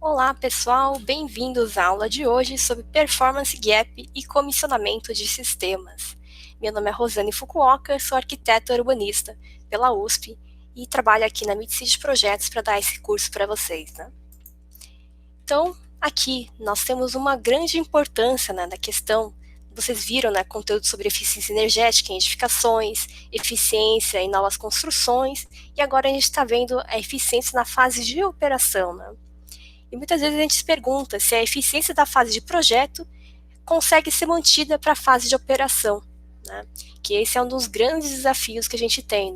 Olá pessoal, bem-vindos à aula de hoje sobre Performance Gap e Comissionamento de Sistemas. Meu nome é Rosane Fukuoka, sou arquiteta urbanista pela USP e trabalho aqui na Mid-City Projetos para dar esse curso para vocês. Então, aqui nós temos uma grande importância na questão, vocês viram conteúdo sobre eficiência energética em edificações, eficiência em novas construções, e agora a gente está vendo a eficiência na fase de operação. E muitas vezes a gente se pergunta se a eficiência da fase de projeto consegue ser mantida para a fase de operação, que esse é um dos grandes desafios que a gente tem.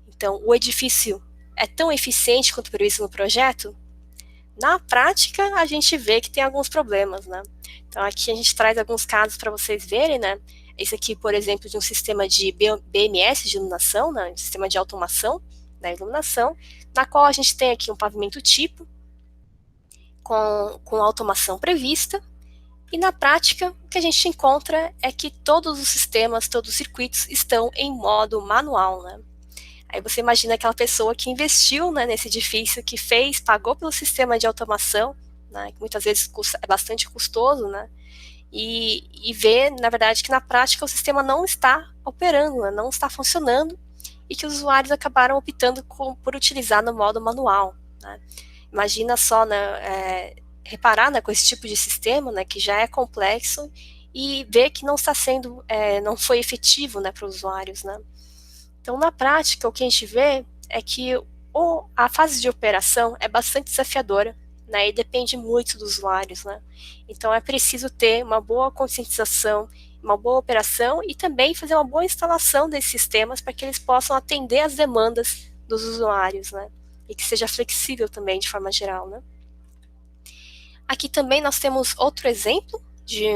Então, o edifício é tão eficiente quanto previsto no projeto? Na prática, a gente vê que tem alguns problemas. Então, aqui a gente traz alguns casos para vocês verem. Esse aqui, por exemplo, de um sistema de BMS de iluminação, um sistema de automação da iluminação, na qual a gente tem aqui um pavimento tipo, com automação prevista, e na prática o que a gente encontra é que todos os sistemas, todos os circuitos estão em modo manual. Aí você imagina aquela pessoa que investiu nesse edifício, que pagou pelo sistema de automação, que muitas vezes é bastante custoso, e vê, na verdade, que na prática o sistema não está operando, não está funcionando, e que os usuários acabaram optando por utilizar no modo manual. Imagina só, reparar com esse tipo de sistema, que já é complexo, e ver que não está sendo, não foi efetivo para os usuários. Então, na prática, o que a gente vê é que a fase de operação é bastante desafiadora, e depende muito dos usuários. Então, é preciso ter uma boa conscientização, uma boa operação e também fazer uma boa instalação desses sistemas para que eles possam atender às demandas dos usuários, e que seja flexível também de forma geral. Aqui também nós temos outro exemplo de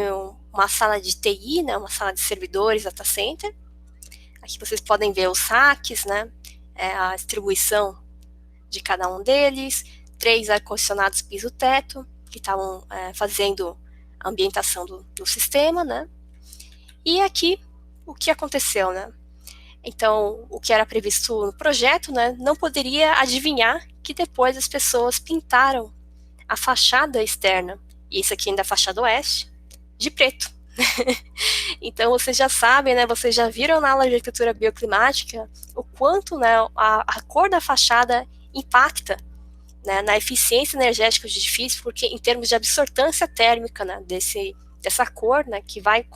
uma sala de TI, uma sala de servidores, data center. Aqui vocês podem ver os racks, a distribuição de cada um deles, 3 ar-condicionados piso-teto, que estavam fazendo a ambientação do sistema. E aqui, o que aconteceu? Então, o que era previsto no projeto, não poderia adivinhar que depois as pessoas pintaram a fachada externa, e isso aqui ainda é a fachada oeste, de preto. Então, vocês já sabem, vocês já viram na aula de arquitetura bioclimática o quanto a cor da fachada impacta na eficiência energética do edifício, porque em termos de absortância térmica dessa cor, que vai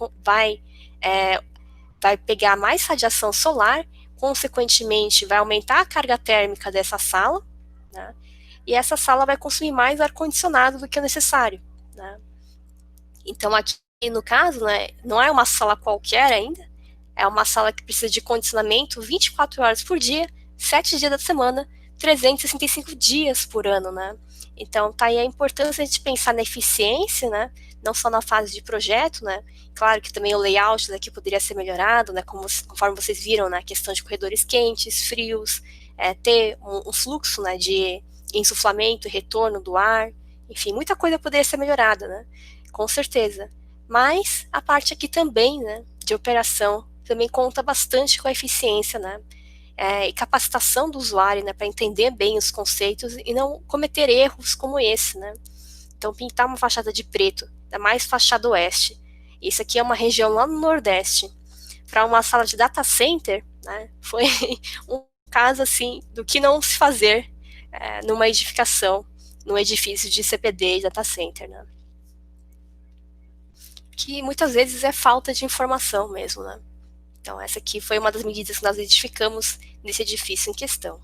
pegar mais radiação solar, consequentemente vai aumentar a carga térmica dessa sala, e essa sala vai consumir mais ar-condicionado do que o necessário. Então aqui no caso, não é uma sala qualquer ainda, é uma sala que precisa de condicionamento 24 horas por dia, 7 dias da semana, 365 dias por ano. Então tá aí a importância de pensar na eficiência, não só na fase de projeto, claro que também o layout daqui poderia ser melhorado, conforme vocês viram, na questão de corredores quentes, frios, ter um fluxo de insuflamento e retorno do ar, enfim, muita coisa poderia ser melhorada, com certeza. Mas a parte aqui também, de operação, também conta bastante com a eficiência, e capacitação do usuário, para entender bem os conceitos e não cometer erros como esse, Então, pintar uma fachada de preto, ainda mais fachada oeste, isso aqui é uma região lá no Nordeste, para uma sala de data center, foi um caso, assim, do que não se fazer numa edificação, num edifício de CPD e data center, que muitas vezes é falta de informação mesmo, Então, essa aqui foi uma das medidas que nós edificamos nesse edifício em questão.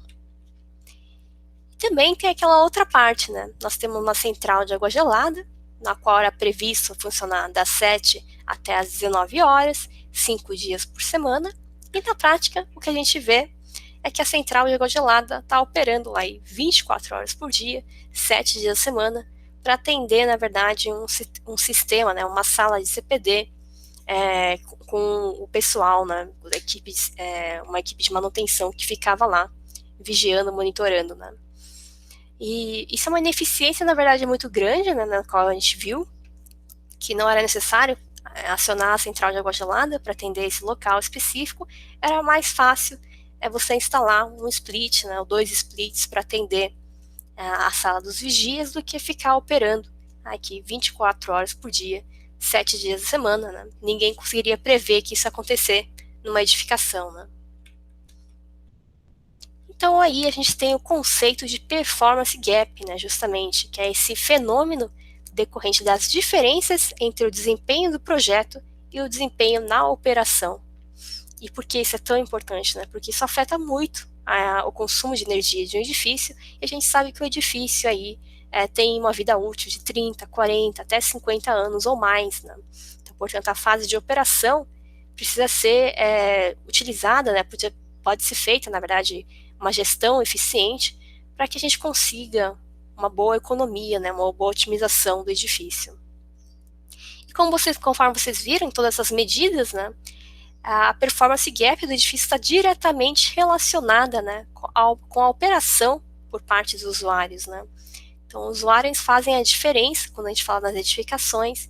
Também tem aquela outra parte, Nós temos uma central de água gelada, na qual era previsto funcionar das 7 até as 19 horas, 5 dias por semana, e na prática o que a gente vê é que a central de água gelada está operando lá 24 horas por dia, 7 dias da semana, para atender, na verdade, um sistema, uma sala de CPD, com o pessoal, uma equipe de manutenção que ficava lá, vigiando, monitorando. E isso é uma ineficiência, na verdade, muito grande, na qual a gente viu que não era necessário acionar a central de água gelada para atender esse local específico, era mais fácil você instalar um split, ou 2 splits para atender a sala dos vigias do que ficar operando aqui 24 horas por dia, 7 dias da semana, né? Ninguém conseguiria prever que isso ia acontecer numa edificação, né? Então aí a gente tem o conceito de performance gap, né, justamente, que é esse fenômeno decorrente das diferenças entre o desempenho do projeto e o desempenho na operação. E por que isso é tão importante? Né? Porque isso afeta muito o consumo de energia de um edifício, e a gente sabe que o edifício aí tem uma vida útil de 30, 40, até 50 anos ou mais. Né? Então, portanto, a fase de operação precisa ser utilizada, né? Pode ser feita, na verdade, uma gestão eficiente para que a gente consiga uma boa economia, né? Uma boa otimização do edifício. E conforme vocês viram, todas essas medidas, né? A performance gap do edifício está diretamente relacionada, né, com a operação por parte dos usuários. Né? Então, os usuários fazem a diferença quando a gente fala das edificações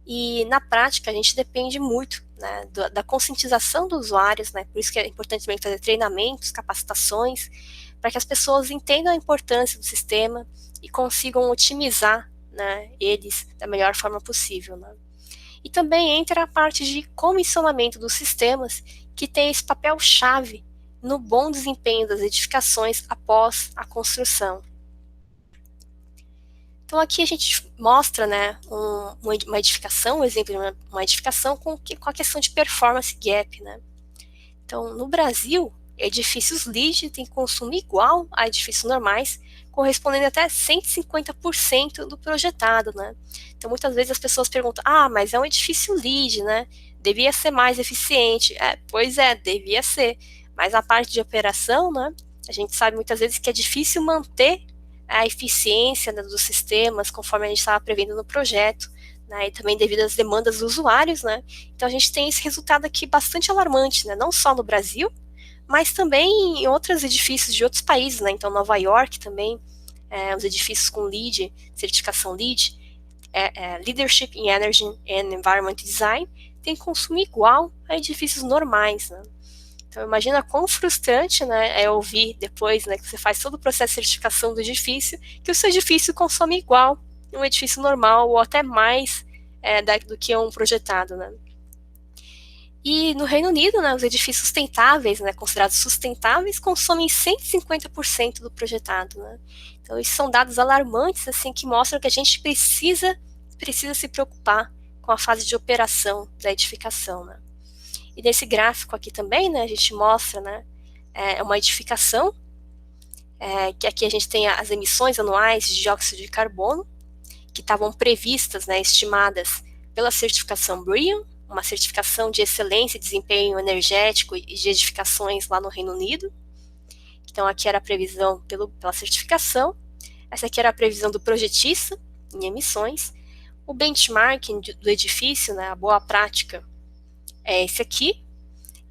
e, na prática, a gente depende muito, né, da conscientização dos usuários, né, por isso que é importante também fazer treinamentos, capacitações, para que as pessoas entendam a importância do sistema e consigam otimizar, né, eles da melhor forma possível. Né? E também entra a parte de comissionamento dos sistemas, que tem esse papel-chave no bom desempenho das edificações após a construção. Então aqui a gente mostra, né, uma edificação, um exemplo de uma edificação com a questão de performance gap. Né? Então, no Brasil, edifícios LEED têm consumo igual a edifícios normais, correspondendo até 150% do projetado, né? Então, muitas vezes as pessoas perguntam, mas é um edifício LEED, né? Devia ser mais eficiente. Pois é, devia ser. Mas a parte de operação, né? A gente sabe muitas vezes que é difícil manter a eficiência, né, dos sistemas, conforme a gente estava prevendo no projeto, né, e também devido às demandas dos usuários, né? Então a gente tem esse resultado aqui bastante alarmante, né? Não só no Brasil, mas também em outros edifícios de outros países, né? Então Nova York também, os edifícios com LEED, certificação LEED, Leadership in Energy and Environment Design, tem consumo igual a edifícios normais, né? Então imagina quão frustrante, né, é ouvir depois, né, que você faz todo o processo de certificação do edifício, que o seu edifício consome igual um edifício normal ou até mais do que um projetado, né? E no Reino Unido, né, os edifícios sustentáveis, né, considerados sustentáveis, consomem 150% do projetado. Né? Então, isso são dados alarmantes, assim, que mostram que a gente precisa se preocupar com a fase de operação da edificação. Né? E nesse gráfico aqui também, né, a gente mostra, né, uma edificação, que aqui a gente tem as emissões anuais de dióxido de carbono, que estavam previstas, né, estimadas pela certificação BREEAM, uma certificação de excelência e desempenho energético e de edificações lá no Reino Unido. Então, aqui era a previsão pela certificação, essa aqui era a previsão do projetista em emissões, o benchmarking do edifício, né, a boa prática, é esse aqui,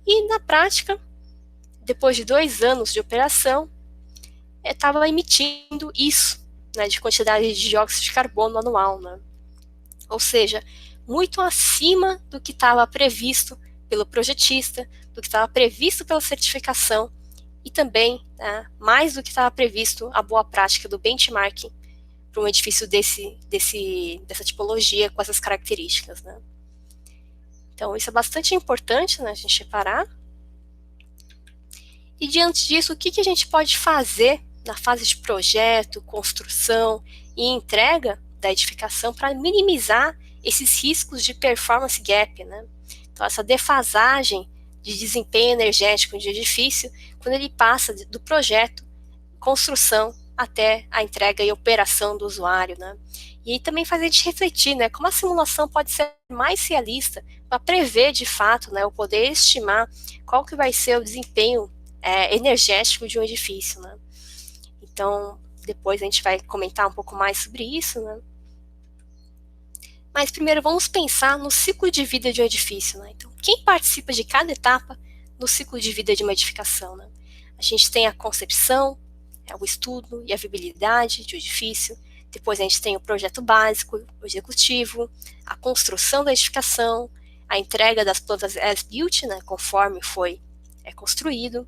e na prática, depois de 2 anos de operação, estava emitindo isso, né, de quantidade de dióxido de carbono anual. Né? Ou seja, muito acima do que estava previsto pelo projetista, do que estava previsto pela certificação e também, né, mais do que estava previsto a boa prática do benchmarking para um edifício dessa tipologia com essas características. Né? Então, isso é bastante importante, né, a gente reparar. E diante disso, o que a gente pode fazer na fase de projeto, construção e entrega da edificação para minimizar esses riscos de performance gap, né? Então, essa defasagem de desempenho energético de edifício, quando ele passa do projeto, construção, até a entrega e operação do usuário, né? E também faz a gente refletir, né, como a simulação pode ser mais realista para prever de fato, né, ou poder estimar qual que vai ser o desempenho energético de um edifício, né? Então, depois a gente vai comentar um pouco mais sobre isso, né? Mas primeiro vamos pensar no ciclo de vida de um edifício, né? Então, quem participa de cada etapa no ciclo de vida de uma edificação, né? A gente tem a concepção, o estudo e a viabilidade de um edifício. Depois a gente tem o projeto básico, o executivo, a construção da edificação, a entrega das plantas as-built, né, conforme foi construído,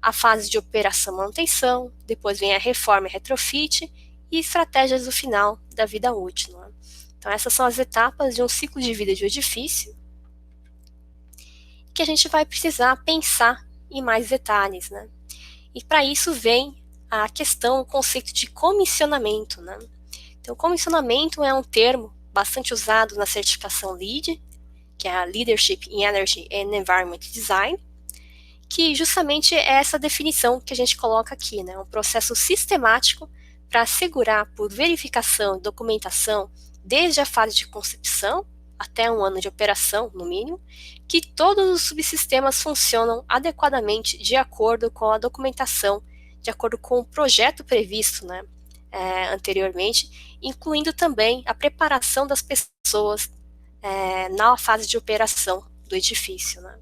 a fase de operação e manutenção, depois vem a reforma e retrofit e estratégias do final da vida útil. Né? Então essas são as etapas de um ciclo de vida de um edifício que a gente vai precisar pensar em mais detalhes. Né? E para isso vem a questão, o conceito de comissionamento. Né? Então, comissionamento é um termo bastante usado na certificação LEED, que é a Leadership in Energy and Environment Design, que justamente é essa definição que a gente coloca aqui, né? Um processo sistemático para assegurar, por verificação e documentação, desde a fase de concepção até um ano de operação, no mínimo, que todos os subsistemas funcionam adequadamente de acordo com a documentação, de acordo com o projeto previsto, né, anteriormente, incluindo também a preparação das pessoas na fase de operação do edifício. Né.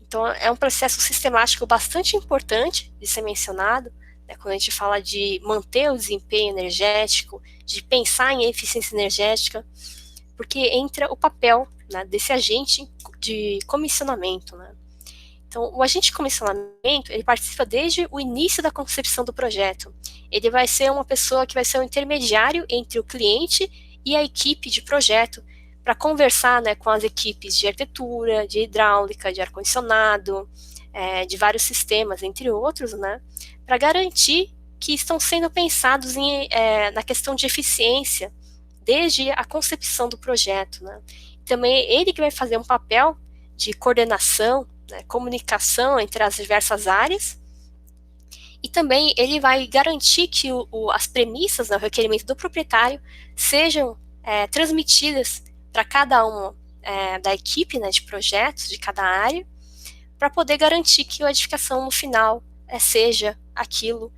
Então, é um processo sistemático bastante importante de ser mencionado, né, quando a gente fala de manter o desempenho energético, de pensar em eficiência energética, porque entra o papel, né, desse agente de comissionamento. Né. Então, o agente de comissionamento, ele participa desde o início da concepção do projeto. Ele vai ser uma pessoa que vai ser um intermediário entre o cliente e a equipe de projeto, para conversar, né, com as equipes de arquitetura, de hidráulica, de ar-condicionado, de vários sistemas, entre outros, né, para garantir que estão sendo pensados na questão de eficiência desde a concepção do projeto. Né. Também ele que vai fazer um papel de coordenação, né, comunicação entre as diversas áreas, e também ele vai garantir que as premissas, né, o requerimento do proprietário sejam transmitidas para cada uma da equipe, né, de projetos de cada área, para poder garantir que a edificação no final seja aquilo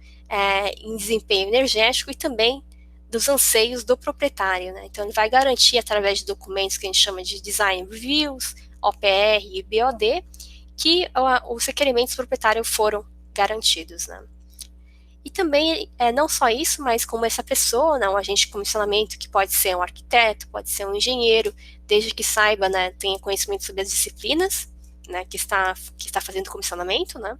em desempenho energético e também dos anseios do proprietário. Né? Então, ele vai garantir, através de documentos que a gente chama de Design Reviews, OPR e BOD, que os requerimentos do proprietário foram garantidos. Né? E também, não só isso, mas como essa pessoa, né, um agente de comissionamento, que pode ser um arquiteto, pode ser um engenheiro, desde que saiba, né, tenha conhecimento sobre as disciplinas, né, que está fazendo comissionamento, né,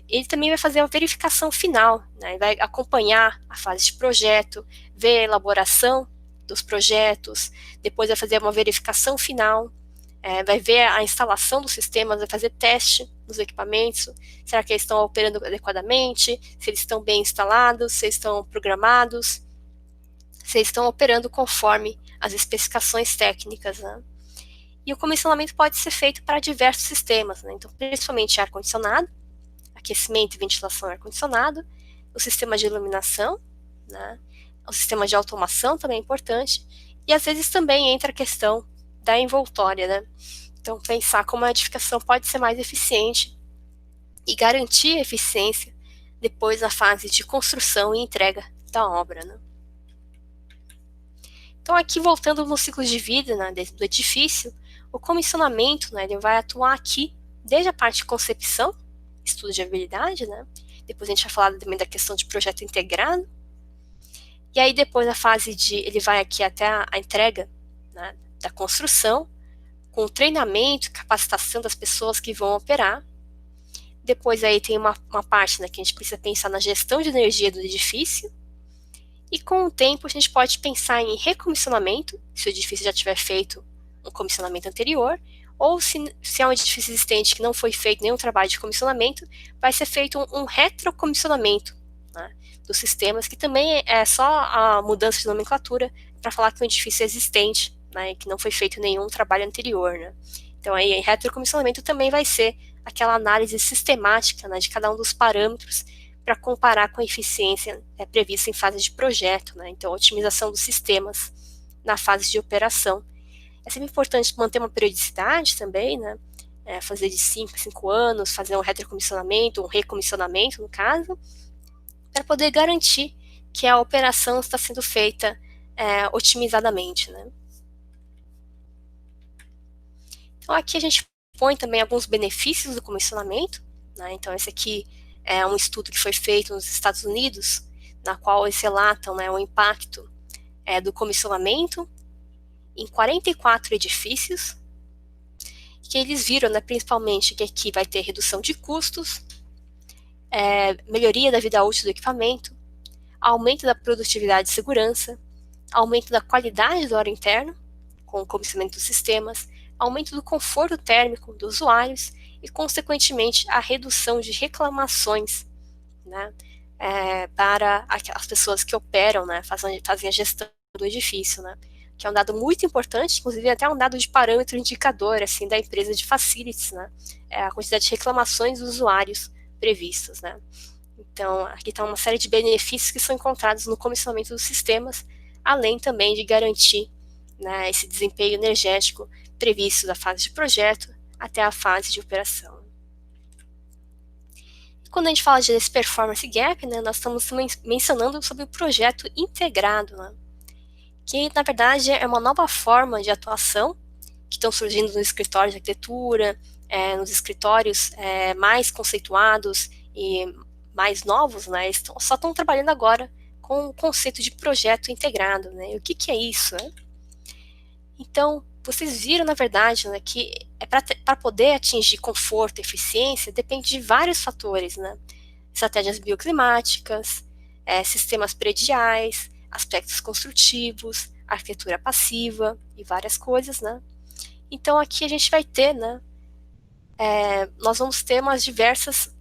ele também vai fazer a verificação final, né, vai acompanhar a fase de projeto, ver a elaboração dos projetos, depois vai fazer uma verificação final, vai ver a instalação dos sistemas, vai fazer teste dos equipamentos, será que eles estão operando adequadamente, se eles estão bem instalados, se eles estão programados, se eles estão operando conforme as especificações técnicas. Né? E o comissionamento pode ser feito para diversos sistemas, né? Então, principalmente ar-condicionado, aquecimento, ventilação e ar-condicionado, o sistema de iluminação, né? O sistema de automação também é importante, e às vezes também entra a questão da envoltória, né? Então, pensar como a edificação pode ser mais eficiente e garantir a eficiência depois da fase de construção e entrega da obra, né? Então, aqui voltando no ciclo de vida, né, do edifício, o comissionamento, né, ele vai atuar aqui desde a parte de concepção, estudo de habilidade, né? Depois a gente vai falar também da questão de projeto integrado. E aí depois a fase ele vai aqui até a entrega, né, da construção, com treinamento, capacitação das pessoas que vão operar. Depois aí tem uma parte, né, que a gente precisa pensar na gestão de energia do edifício. E com o tempo a gente pode pensar em recomissionamento, se o edifício já tiver feito um comissionamento anterior, ou se é um edifício existente que não foi feito nenhum trabalho de comissionamento, vai ser feito um retrocomissionamento, né, dos sistemas, que também é só a mudança de nomenclatura para falar que é um edifício existente, né, que não foi feito nenhum trabalho anterior. Né. Então, aí, em retrocomissionamento também vai ser aquela análise sistemática, né, de cada um dos parâmetros para comparar com a eficiência prevista em fase de projeto. Né. Então, a otimização dos sistemas na fase de operação. É sempre importante manter uma periodicidade também, né, fazer de 5 em 5 anos, fazer um retrocomissionamento, um recomissionamento, no caso, para poder garantir que a operação está sendo feita otimizadamente. Né. Então, aqui a gente põe também alguns benefícios do comissionamento. Né. Então, esse aqui é um estudo que foi feito nos Estados Unidos, na qual eles relatam, né, o impacto do comissionamento em 44 edifícios, que eles viram, né, principalmente, que aqui vai ter redução de custos, melhoria da vida útil do equipamento, aumento da produtividade e segurança, aumento da qualidade do ar interno, com o comissionamento dos sistemas, aumento do conforto térmico dos usuários e, consequentemente, a redução de reclamações, né, para as pessoas que operam, né, fazem a gestão do edifício, né, que é um dado muito importante, inclusive até um dado de parâmetro indicador assim, da empresa de facilities, né, a quantidade de reclamações dos usuários previstas. Né. Então, aqui está uma série de benefícios que são encontrados no comissionamento dos sistemas, além também de garantir, né, esse desempenho energético previsto da fase de projeto até a fase de operação. Quando a gente fala desse performance gap, né, nós estamos mencionando sobre o projeto integrado, né, que na verdade é uma nova forma de atuação que estão surgindo nos escritórios de arquitetura, nos escritórios mais conceituados e mais novos, né, só estão trabalhando agora com o conceito de projeto integrado, né, e o que é isso, né? Então, vocês viram, na verdade, né, que para poder atingir conforto e eficiência, depende de vários fatores, né? Estratégias bioclimáticas, sistemas prediais, aspectos construtivos, arquitetura passiva e várias coisas, né? Então, aqui a gente vai ter, né, nós vamos ter umas diversas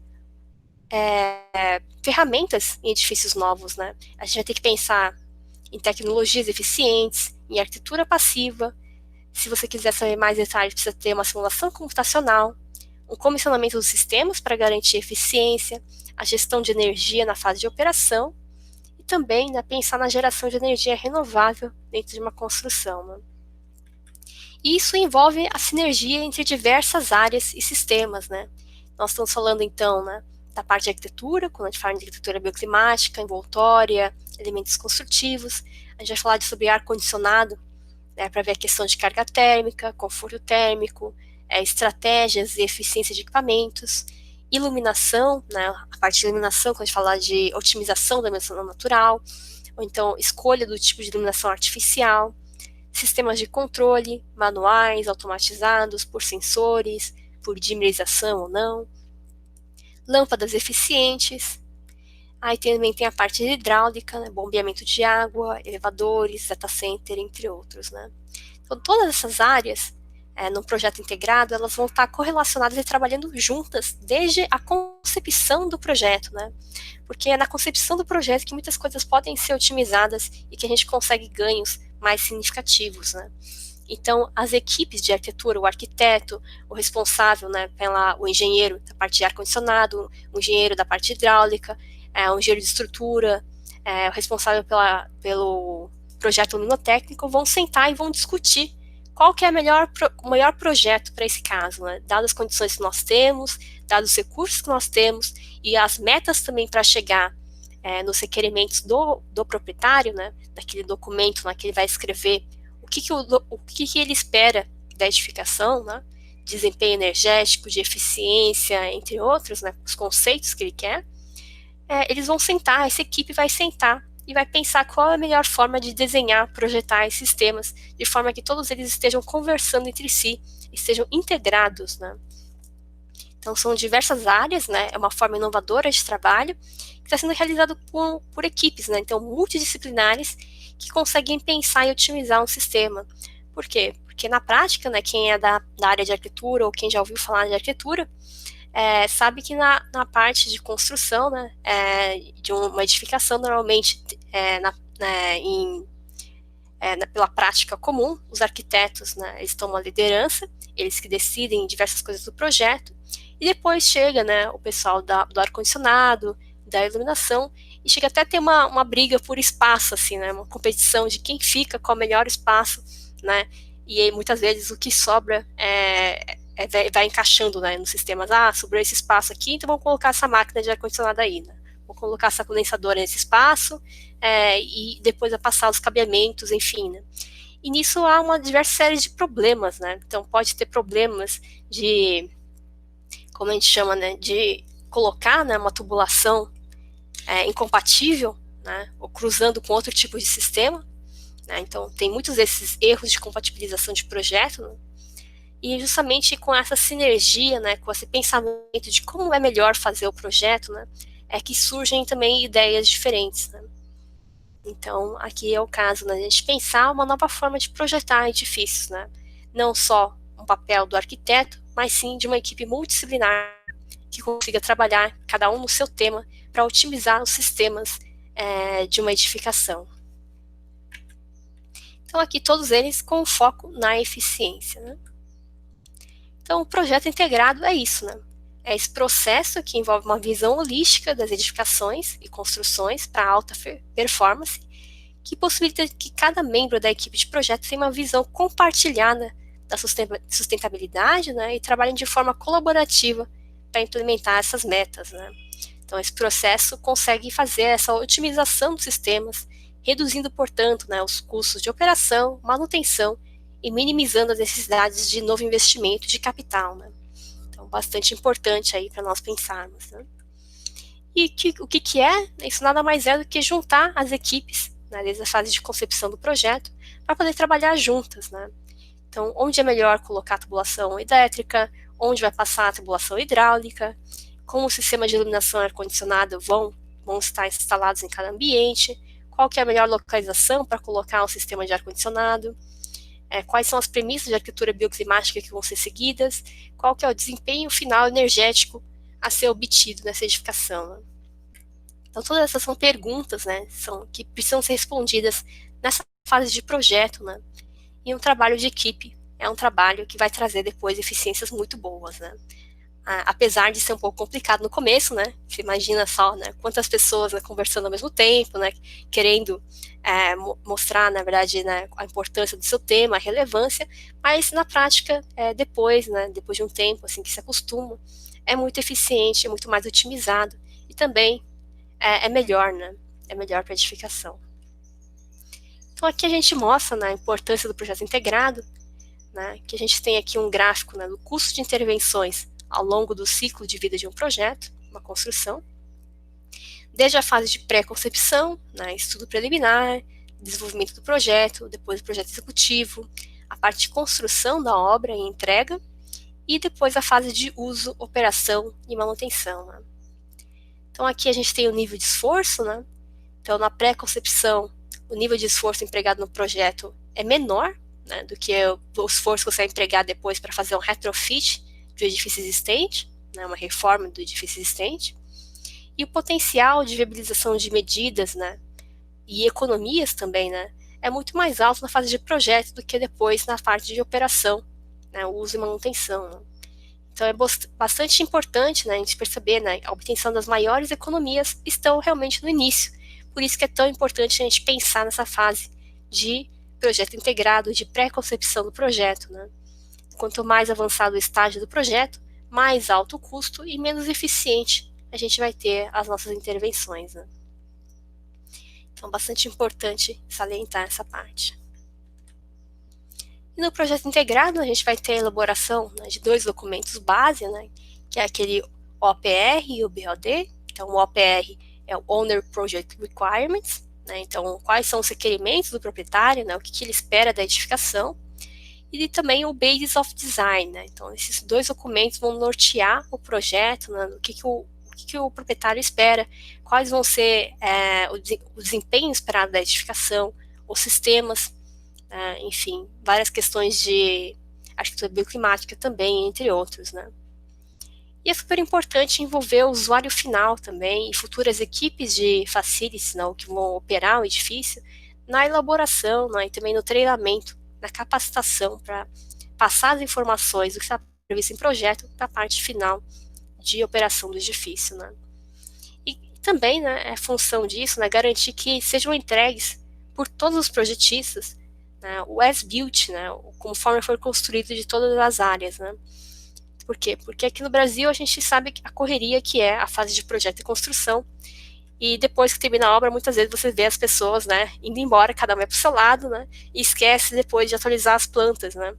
ferramentas em edifícios novos, né? A gente vai ter que pensar em tecnologias eficientes, em arquitetura passiva. Se você quiser saber mais detalhes, precisa ter uma simulação computacional, um comissionamento dos sistemas para garantir eficiência, a gestão de energia na fase de operação e também, né, pensar na geração de energia renovável dentro de uma construção. Né? E isso envolve a sinergia entre diversas áreas e sistemas. Né? Nós estamos falando, então, né, da parte de arquitetura, quando a gente fala de arquitetura bioclimática, envoltória, elementos construtivos. A gente vai falar sobre ar-condicionado, né, para ver a questão de carga térmica, conforto térmico, estratégias e eficiência de equipamentos, iluminação, né, a parte de iluminação, quando a gente fala de otimização da iluminação natural, ou então escolha do tipo de iluminação artificial, sistemas de controle, manuais, automatizados, por sensores, por dimerização ou não, lâmpadas eficientes. Aí também tem a parte de hidráulica, né, bombeamento de água, elevadores, data center, entre outros. Né. Então, todas essas áreas, no projeto integrado, elas vão estar correlacionadas e trabalhando juntas desde a concepção do projeto. Né. Porque é na concepção do projeto que muitas coisas podem ser otimizadas e que a gente consegue ganhos mais significativos. Né. Então, as equipes de arquitetura, o arquiteto, o responsável, né, o engenheiro da parte de ar-condicionado, o engenheiro da parte hidráulica, o engenheiro de estrutura, o responsável pelo projeto luminotécnico, vão sentar e vão discutir qual que é o melhor projeto para esse caso, né? Dadas as condições que nós temos, dados os recursos que nós temos e as metas também para chegar nos requerimentos do proprietário, né? Daquele documento lá que ele vai escrever o que ele espera da edificação, né? Desempenho energético, de eficiência, entre outros, né? Os conceitos que ele quer. Eles vão sentar, essa equipe vai sentar e vai pensar qual é a melhor forma de desenhar, projetar esses sistemas, de forma que todos eles estejam conversando entre si, estejam integrados, né? Então, são diversas áreas, né? É uma forma inovadora de trabalho, que está sendo realizado por equipes, né? Então, multidisciplinares, que conseguem pensar e otimizar um sistema. Por quê? Porque na prática, né, quem é da área de arquitetura, ou quem já ouviu falar de arquitetura, sabe que na parte de construção, né, de uma edificação, normalmente, pela prática comum, os arquitetos, né, eles tomam a liderança, eles que decidem diversas coisas do projeto, e depois chega, né, o pessoal do ar-condicionado, da iluminação, e chega até a ter uma briga por espaço, assim, né, uma competição de quem fica com o melhor espaço, né, e aí, muitas vezes o que sobra vai encaixando, né, nos sistemas. Sobrou esse espaço aqui, então vamos colocar essa máquina de ar-condicionado aí, né? Vou colocar essa condensadora nesse espaço, e depois vai passar os cabeamentos, enfim, né? E nisso há uma diversa série de problemas, né? Então pode ter problemas de, como a gente chama, né, de colocar, né, uma tubulação incompatível, né, ou cruzando com outro tipo de sistema, né? Então tem muitos desses erros de compatibilização de projeto, né? E justamente com essa sinergia, né, com esse pensamento de como é melhor fazer o projeto, né, é que surgem também ideias diferentes, né. Então, aqui é o caso, né, de a gente pensar uma nova forma de projetar edifícios, né, não só um papel do arquiteto, mas sim de uma equipe multidisciplinar que consiga trabalhar, cada um no seu tema, para otimizar os sistemas de uma edificação. Então, aqui todos eles com foco na eficiência, né. Então, o projeto integrado é isso, né? É esse processo que envolve uma visão holística das edificações e construções para alta performance, que possibilita que cada membro da equipe de projeto tenha uma visão compartilhada da sustentabilidade, né, e trabalhem de forma colaborativa para implementar essas metas, né. Então, esse processo consegue fazer essa otimização dos sistemas, reduzindo, portanto, né, os custos de operação, manutenção e minimizando as necessidades de novo investimento de capital, né. Então, bastante importante aí para nós pensarmos, né. E o que é? Isso nada mais é do que juntar as equipes, né, desde a fase de concepção do projeto, para poder trabalhar juntas, né. Então, onde é melhor colocar a tubulação elétrica, onde vai passar a tubulação hidráulica, como o sistema de iluminação e ar-condicionado vão estar instalados em cada ambiente, qual que é a melhor localização para colocar um sistema de ar-condicionado, quais são as premissas de arquitetura bioclimática que vão ser seguidas, qual que é o desempenho final energético a ser obtido nessa edificação, né? Então, todas essas são perguntas, né, que precisam ser respondidas nessa fase de projeto, né? E um trabalho de equipe é um trabalho que vai trazer depois eficiências muito boas, né? Apesar de ser um pouco complicado no começo, né? Você imagina só, né? Quantas pessoas, né, conversando ao mesmo tempo, né? Querendo mostrar, na verdade, né, a importância do seu tema, a relevância, mas na prática, depois, né? Depois de um tempo, assim, que se acostuma, é muito eficiente, é muito mais otimizado e também é melhor, né? É melhor para a edificação. Então, aqui a gente mostra, né, a importância do projeto integrado, né, que a gente tem aqui um gráfico, né, do custo de intervenções ao longo do ciclo de vida de um projeto, uma construção, desde a fase de pré-concepção, né, estudo preliminar, desenvolvimento do projeto, depois o projeto executivo, a parte de construção da obra e entrega, e depois a fase de uso, operação e manutenção, né. Então, aqui a gente tem o nível de esforço, né. Então, na pré-concepção, o nível de esforço empregado no projeto é menor, né, do que o esforço que você vai empregar depois para fazer um retrofit do edifício existente, né, uma reforma do edifício existente. E o potencial de viabilização de medidas, né, e economias também, né, é muito mais alto na fase de projeto do que depois na parte de operação, né, uso e manutenção, né. Então, é bastante importante, né, a gente perceber, né, a obtenção das maiores economias estão realmente no início. Por isso que é tão importante a gente pensar nessa fase de projeto integrado, de pré-concepção do projeto, né? Quanto mais avançado o estágio do projeto, mais alto o custo e menos eficiente a gente vai ter as nossas intervenções, né? Então, bastante importante salientar essa parte. E no projeto integrado, a gente vai ter a elaboração, né, de dois documentos base, né, que é aquele OPR e o BOD. Então, o OPR é o Owner Project Requirements, né, então, quais são os requerimentos do proprietário, né, o que ele espera da edificação, e também o Basis of Design, né, então, esses dois documentos vão nortear o projeto, né, o que o proprietário espera, quais vão ser o desempenho esperado da edificação, os sistemas, enfim, várias questões de arquitetura bioclimática também, entre outros, né. E é super importante envolver o usuário final também e futuras equipes de facilities, né, que vão operar o edifício, na elaboração, né, e também no treinamento, na capacitação para passar as informações do que está previsto em projeto para a parte final de operação do edifício, né. E também, né, é função disso, né, garantir que sejam entregues por todos os projetistas, né, o as-built, né, conforme for construído de todas as áreas, né. Por quê? Porque aqui no Brasil a gente sabe a correria que é a fase de projeto e construção, e depois que termina a obra, muitas vezes você vê as pessoas, né, indo embora, cada um vai para o seu lado, né, e esquece depois de atualizar as plantas, né.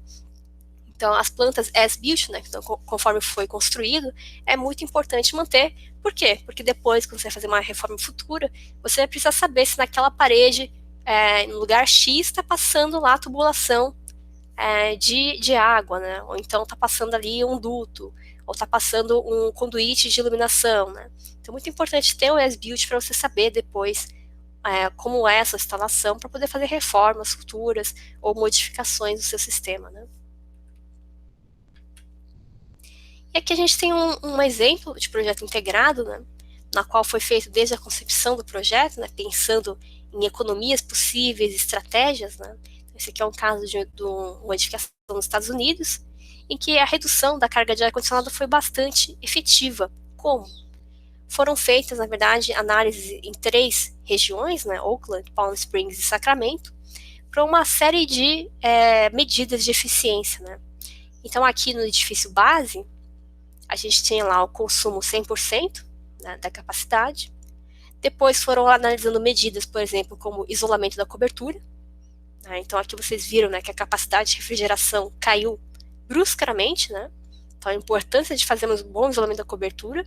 Então, as plantas as-built, né, então, conforme foi construído, é muito importante manter. Por quê? Porque depois, quando você vai fazer uma reforma futura, você precisa saber se naquela parede, no lugar X, está passando lá a tubulação de água, né? Ou então está passando ali um duto, ou está passando um conduíte de iluminação, né? Então, muito importante ter o as-built para você saber depois como é essa instalação para poder fazer reformas futuras ou modificações do seu sistema, né? E aqui a gente tem um exemplo de projeto integrado, né? Na qual foi feito desde a concepção do projeto, né? Pensando em economias possíveis, estratégias, né? Esse aqui é um caso de uma edificação nos Estados Unidos, em que a redução da carga de ar-condicionado foi bastante efetiva. Como? Foram feitas, na verdade, análises em 3 regiões, né, Oakland, Palm Springs e Sacramento, para uma série de medidas de eficiência. Né? Então, aqui no edifício base, a gente tinha lá o consumo 100%, né, da capacidade. Depois foram analisando medidas, por exemplo, como isolamento da cobertura. Né? Então, aqui vocês viram, né, que a capacidade de refrigeração caiu bruscamente. Né? Então, a importância de fazermos um bom isolamento da cobertura.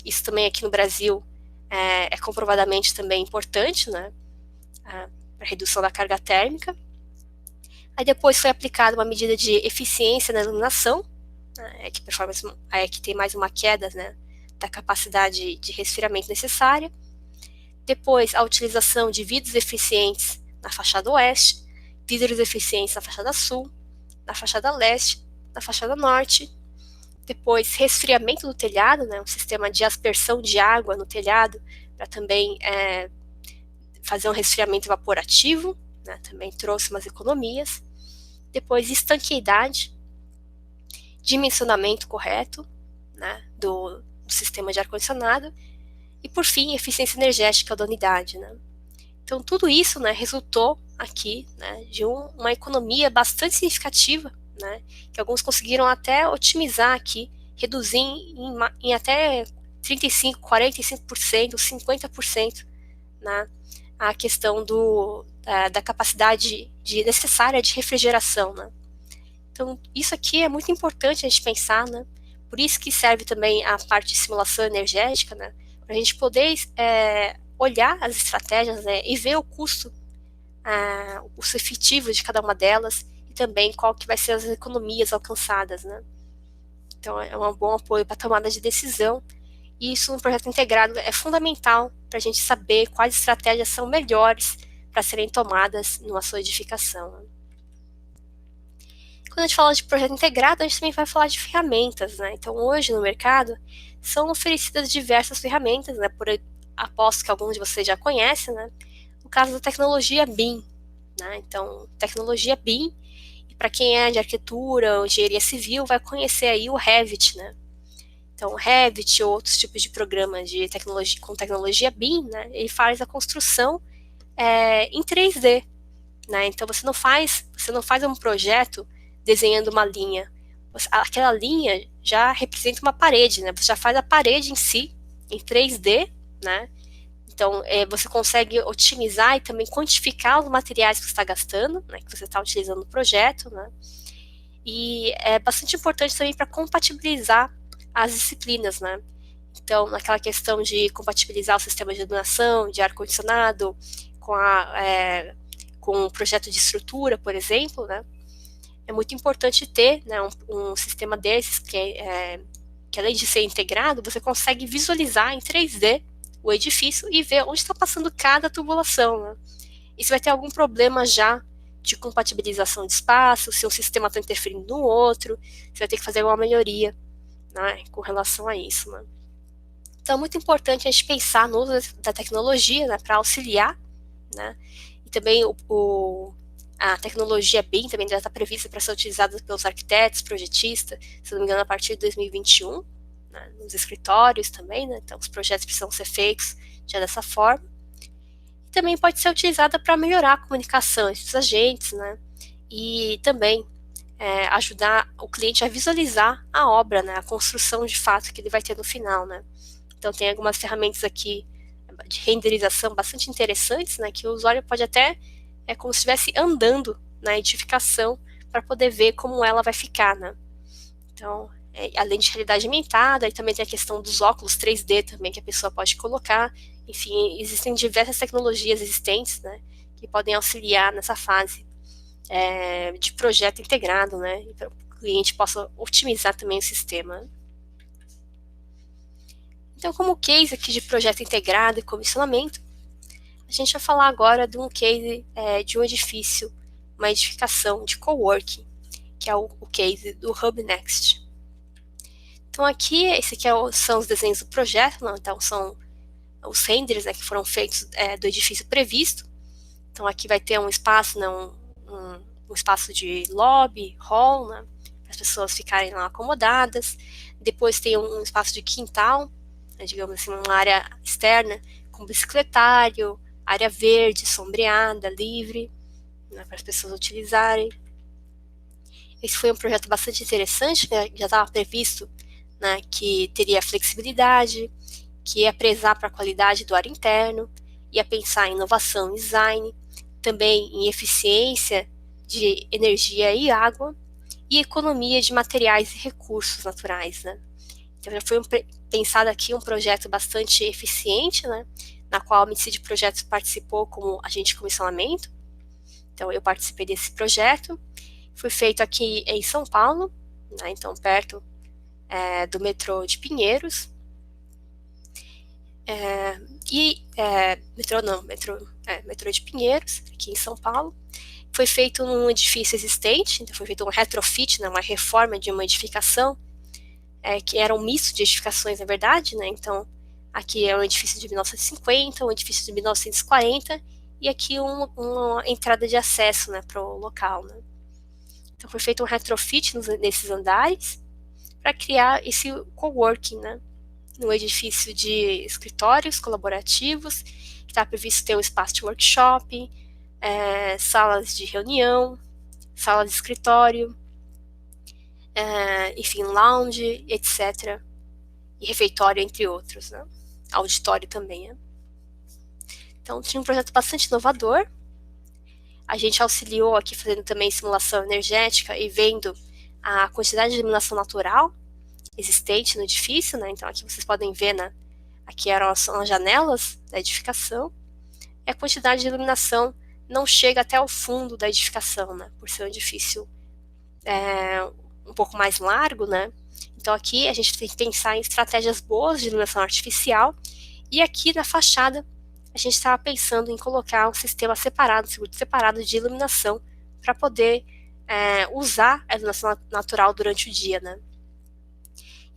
Isso também aqui no Brasil é comprovadamente também importante, né, para redução da carga térmica. Aí depois foi aplicada uma medida de eficiência na iluminação, né, que tem mais uma queda, né, da capacidade de resfriamento necessária. Depois, a utilização de vidros eficientes na fachada oeste, vidros eficientes na fachada sul, na fachada leste, na fachada norte. Depois, resfriamento do telhado, né, um sistema de aspersão de água no telhado, para também fazer um resfriamento evaporativo, né, também trouxe umas economias. Depois, estanqueidade, dimensionamento correto, né, do sistema de ar-condicionado. E, por fim, eficiência energética da unidade. Né. Então, tudo isso, né, resultou aqui, né, de uma economia bastante significativa, né, que alguns conseguiram até otimizar aqui, reduzir em até 35%, 45%, 50%, né, a questão da capacidade necessária de refrigeração. Né. Então, isso aqui é muito importante a gente pensar, né, por isso que serve também a parte de simulação energética, né, para a gente poder olhar as estratégias, né, e ver o custo efetivo de cada uma delas e também qual que vai ser as economias alcançadas, né? Então é um bom apoio para a tomada de decisão e isso no projeto integrado é fundamental para a gente saber quais estratégias são melhores para serem tomadas numa sua edificação. Né? Quando a gente fala de projeto integrado, a gente também vai falar de ferramentas, né? Então hoje no mercado são oferecidas diversas ferramentas, né? Aposto que alguns de vocês já conhecem, né? No caso da tecnologia BIM, né? Então, tecnologia BIM, e para quem é de arquitetura ou engenharia civil, vai conhecer aí o Revit, né? Então, o Revit ou outros tipos de programas de tecnologia, com tecnologia BIM, né? Ele faz a construção em 3D, né? Então, você não faz um projeto desenhando uma linha. Aquela linha já representa uma parede, né? Você já faz a parede em si, em 3D, né? Então, você consegue otimizar e também quantificar os materiais que você está gastando, né, que você está utilizando no projeto, né? E é bastante importante também para compatibilizar as disciplinas, né? Então, naquela questão de compatibilizar o sistema de iluminação, de ar-condicionado, com o projeto de estrutura, por exemplo, né? É muito importante ter, né, um sistema desses que além de ser integrado, você consegue visualizar em 3D o edifício e ver onde está passando cada tubulação. Né? E se vai ter algum problema já de compatibilização de espaço, se um sistema está interferindo no outro, você vai ter que fazer uma melhoria, né, com relação a isso. Né? Então é muito importante a gente pensar no uso da tecnologia, né, para auxiliar, né? E também a tecnologia BIM também já está prevista para ser utilizada pelos arquitetos, projetistas, se não me engano, a partir de 2021, né, nos escritórios também, né, então os projetos precisam ser feitos já dessa forma. E também pode ser utilizada para melhorar a comunicação entre os agentes, né, e também ajudar o cliente a visualizar a obra, né, a construção de fato que ele vai ter no final. Né. Então tem algumas ferramentas aqui de renderização bastante interessantes, né, que o usuário pode até como se estivesse andando na edificação para poder ver como ela vai ficar, né? Então, além de realidade aumentada, e também tem a questão dos óculos 3D também que a pessoa pode colocar. Enfim, existem diversas tecnologias existentes, né, que podem auxiliar nessa fase de projeto integrado, né, para o cliente possa otimizar também o sistema. Então, como case aqui de projeto integrado e comissionamento, a gente vai falar agora de um case de um edifício, uma edificação de coworking, que é o case do Hub Next. Então aqui, esse aqui são os desenhos do projeto, né? Então são os renders, né, que foram feitos do edifício previsto. Então aqui vai ter um espaço, né, um espaço de lobby, hall, né, para as pessoas ficarem lá acomodadas. Depois tem um espaço de quintal, né, digamos assim, uma área externa com bicicletário, área verde, sombreada, livre, né, para as pessoas utilizarem. Esse foi um projeto bastante interessante, né, já estava previsto, né, que teria flexibilidade, que ia prezar para a qualidade do ar interno, ia pensar em inovação e design, também em eficiência de energia e água, e economia de materiais e recursos naturais, né? Então já foi pensado aqui um projeto bastante eficiente, né, na qual a Medicid Projetos participou como agente de comissionamento. Então eu participei desse projeto. Foi feito aqui em São Paulo, né, então perto do metrô de Pinheiros. Metrô de Pinheiros, aqui em São Paulo. Foi feito num edifício existente, então foi feito um retrofit, né, uma reforma de uma edificação, que era um misto de edificações, na verdade, né, então aqui é um edifício de 1950, um edifício de 1940, e aqui uma entrada de acesso, né, para o local, né. Então foi feito um retrofit nesses andares, para criar esse coworking, né, no edifício de escritórios colaborativos, que está previsto ter um espaço de workshop, salas de reunião, sala de escritório, enfim, lounge, etc. E refeitório, entre outros, né? Auditório também, né? Então, tinha um projeto bastante inovador. A gente auxiliou aqui fazendo também simulação energética e vendo a quantidade de iluminação natural existente no edifício, né? Então aqui vocês podem ver, né? Aqui são as janelas da edificação. E a quantidade de iluminação não chega até o fundo da edificação, né? Por ser um edifício um pouco mais largo, né? Então aqui a gente tem que pensar em estratégias boas de iluminação artificial. E aqui na fachada a gente estava pensando em colocar um sistema separado, um circuito separado de iluminação para poder usar a iluminação natural durante o dia, né?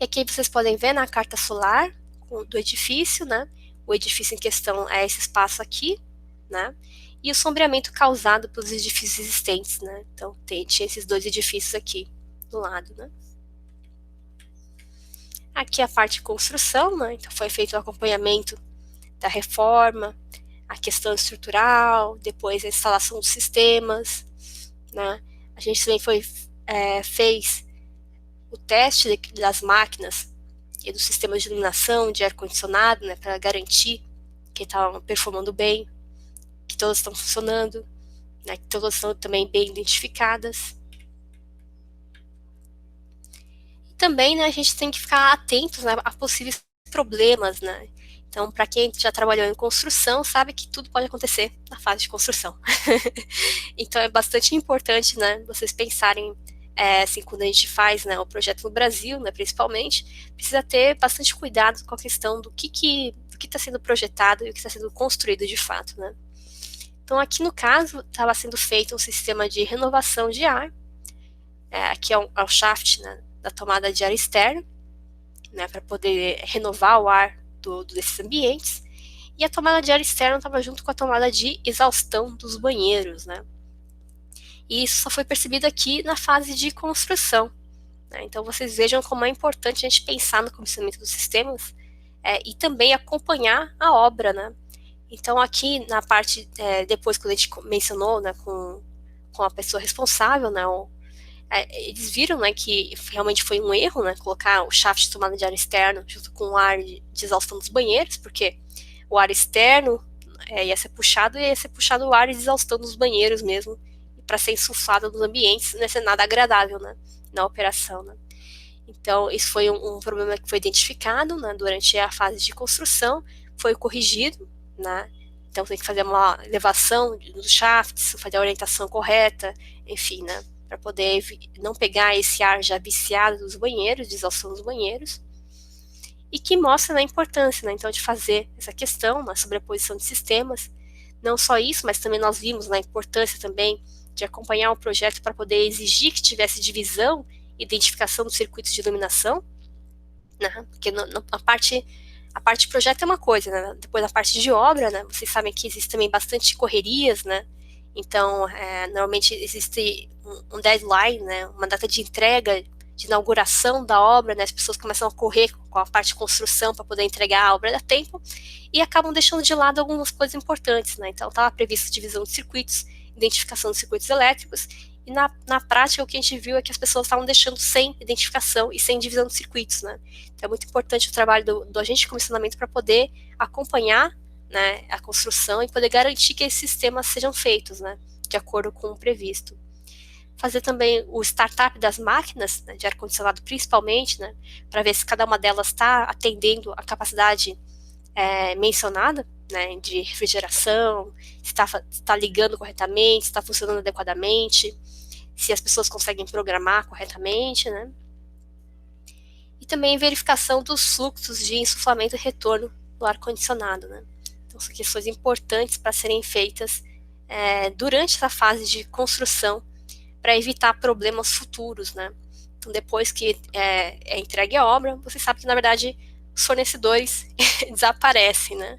E aqui vocês podem ver na carta solar do edifício, né? O edifício em questão é esse espaço aqui, né? E o sombreamento causado pelos edifícios existentes, né? Então tinha esses dois edifícios aqui do lado, né? Aqui a parte de construção, né? Então foi feito o acompanhamento da reforma, a questão estrutural, depois a instalação dos sistemas, né? A gente também fez o teste das máquinas e dos sistemas de iluminação, de ar-condicionado, né, para garantir que estavam performando bem, que todas estão funcionando, né, que todas estão também bem identificadas. E também, né, a gente tem que ficar atentos, né, a possíveis problemas, né. Então, para quem já trabalhou em construção, sabe que tudo pode acontecer na fase de construção. Então, é bastante importante, né, vocês pensarem assim, quando a gente faz, né, o projeto no Brasil, né, principalmente, precisa ter bastante cuidado com a questão do que está sendo projetado e o que está sendo construído de fato, né. Então, aqui no caso, estava sendo feito um sistema de renovação de ar, aqui é o shaft, né, da tomada de ar externo, né, para poder renovar o ar desses ambientes, e a tomada de ar externo estava junto com a tomada de exaustão dos banheiros, né. E isso só foi percebido aqui na fase de construção, né? Então vocês vejam como é importante a gente pensar no comissionamento dos sistemas e também acompanhar a obra, né? Então aqui na parte, depois quando a gente mencionou, né, com a pessoa responsável, né, eles viram, né, que realmente foi um erro, né, colocar o shaft de tomada de ar externo junto com o ar de exaustão dos banheiros, porque o ar externo ia ser puxado o ar de exaustão dos banheiros mesmo, para ser insuflado nos ambientes, não ia ser nada agradável, né, na operação, né. Então, isso foi um problema que foi identificado, né, durante a fase de construção, foi corrigido, né, Então tem que fazer uma elevação dos shafts, fazer a orientação correta, enfim, né, para poder não pegar esse ar já viciado dos banheiros, de exaustão dos banheiros, e que mostra a importância, né, então, de fazer essa questão, uma sobreposição de sistemas. Não só isso, mas também nós vimos a importância também de acompanhar o projeto para poder exigir que tivesse divisão, identificação dos circuitos de iluminação, né, porque a parte de projeto é uma coisa, né, depois a parte de obra, né, vocês sabem que existe também bastante correrias, né, então normalmente existe um deadline, né, uma data de entrega, de inauguração da obra, né, as pessoas começam a correr com a parte de construção para poder entregar a obra a tempo e acabam deixando de lado algumas coisas importantes, né, então estava prevista divisão de circuitos, identificação de circuitos elétricos, e na prática o que a gente viu é que as pessoas estavam deixando sem identificação e sem divisão de circuitos, né, então é muito importante o trabalho do agente de comissionamento para poder acompanhar, né, a construção e poder garantir que esses sistemas sejam feitos, né, de acordo com o previsto. Fazer também o startup das máquinas, né, de ar-condicionado principalmente, né, para ver se cada uma delas está atendendo a capacidade mencionada, né, de refrigeração, se está ligando corretamente, se está funcionando adequadamente, se as pessoas conseguem programar corretamente, né. E também verificação dos fluxos de insuflamento e retorno do ar-condicionado, né. Então, são questões importantes para serem feitas durante essa fase de construção, para evitar problemas futuros, né. Então, depois que é entregue a obra, você sabe que, na verdade, os fornecedores desaparecem, né.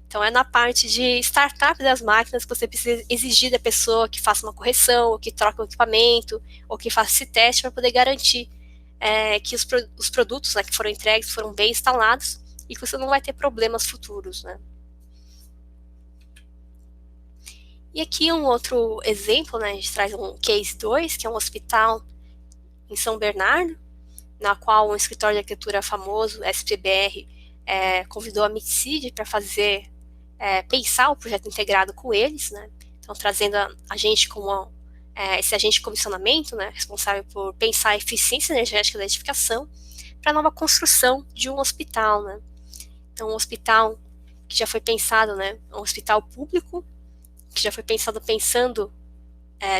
Então, é na parte de startup das máquinas que você precisa exigir da pessoa que faça uma correção, ou que troque o equipamento, ou que faça esse teste para poder garantir que os produtos, né, que foram entregues foram bem instalados e que você não vai ter problemas futuros, né. E aqui um outro exemplo, né, a gente traz um case 2, que é um hospital em São Bernardo, na qual um escritório de arquitetura famoso, SPBR, convidou a MITSID para pensar o projeto integrado com eles, né, então trazendo a gente como esse agente de comissionamento, né, responsável por pensar a eficiência energética da edificação, para a nova construção de um hospital, né. Então, um hospital que já foi pensado, né, um hospital público, que já foi pensando,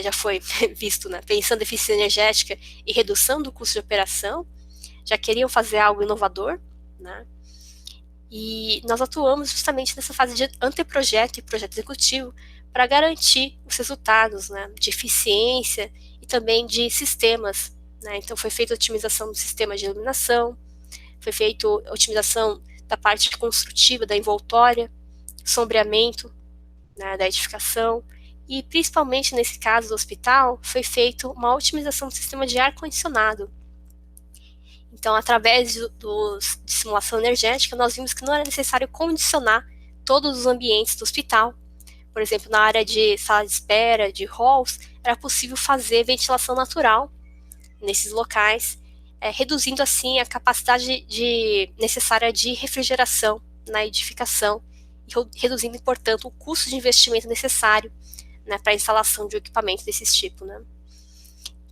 já foi visto, né, pensando em eficiência energética e redução do custo de operação, já queriam fazer algo inovador, né, e nós atuamos justamente nessa fase de anteprojeto e projeto executivo para garantir os resultados, né, de eficiência e também de sistemas, né, então foi feita a otimização do sistema de iluminação, foi feita a otimização da parte construtiva, da envoltória, sombreamento, né, da edificação, e principalmente nesse caso do hospital, foi feita uma otimização do sistema de ar-condicionado. Então, através de simulação energética, nós vimos que não era necessário condicionar todos os ambientes do hospital. Por exemplo, na área de sala de espera, de halls, era possível fazer ventilação natural nesses locais, reduzindo assim a capacidade necessária de refrigeração na edificação, reduzindo, portanto, o custo de investimento necessário, né, para a instalação de um equipamento desse tipo, né.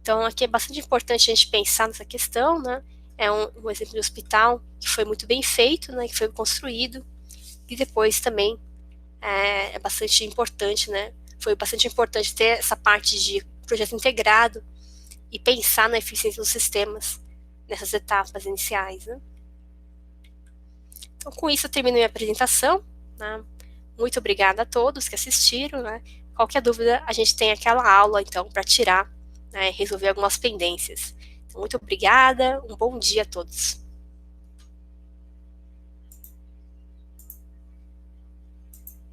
Então, aqui é bastante importante a gente pensar nessa questão, né, é um exemplo de hospital que foi muito bem feito, né, que foi construído, e depois também é bastante importante, né, foi bastante importante ter essa parte de projeto integrado e pensar na eficiência dos sistemas nessas etapas iniciais, né. Então, com isso eu termino minha apresentação, né? Muito obrigada a todos que assistiram, né? Qualquer dúvida, a gente tem aquela aula, então, para tirar, né, e resolver algumas pendências. Então, muito obrigada, um bom dia a todos.